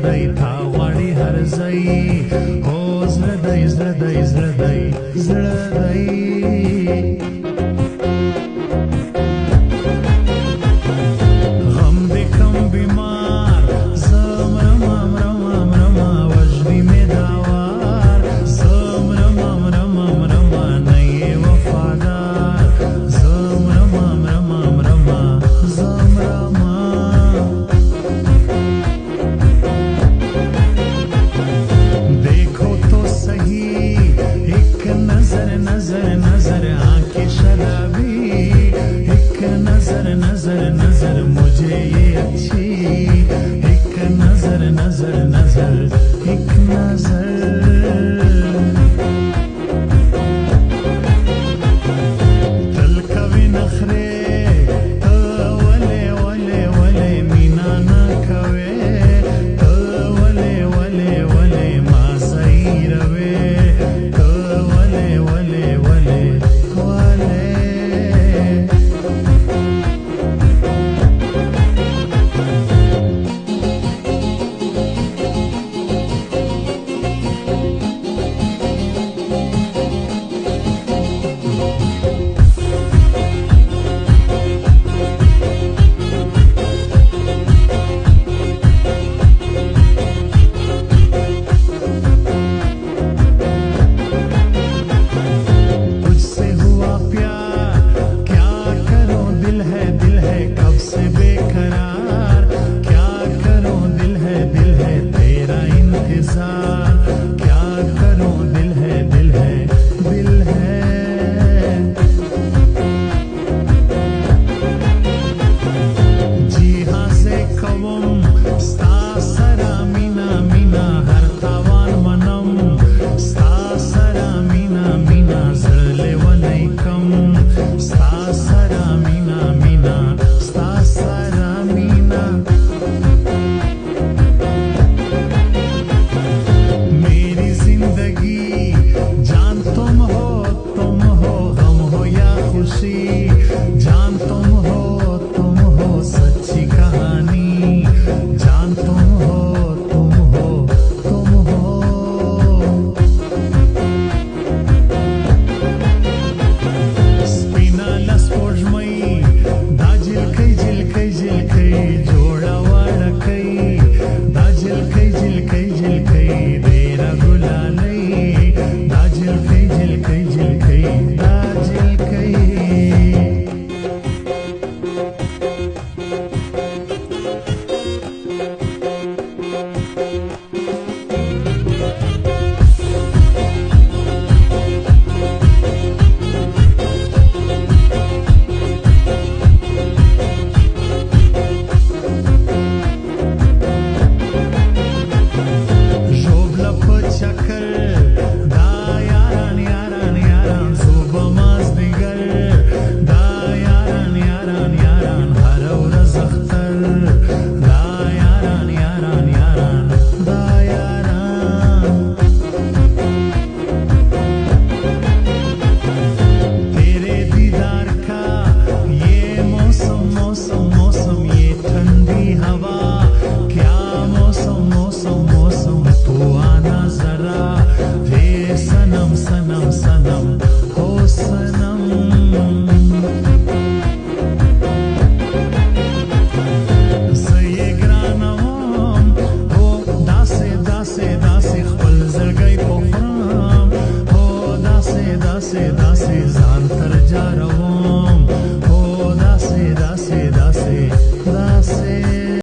دی تا غواړي هر ځای هو زړه دی زړه دی زړه دی زړه دی غم دې کم بیمار زه مرمه مرمه مرمه وژني مې داوار زه مرمه مرمه مرمه نه یې وفادار زه مرمه مرمه مرمه زه مرمه नजर नजर आंखें शराबी एक नजर नजर नजर मुझे ये अच्छी एक नजर नजर नजर एक नजर तल कभी नखरे तो वले वले वले मीना ना कवे तो वले वले वले मासई रवे दासे दासे ځان تر جارو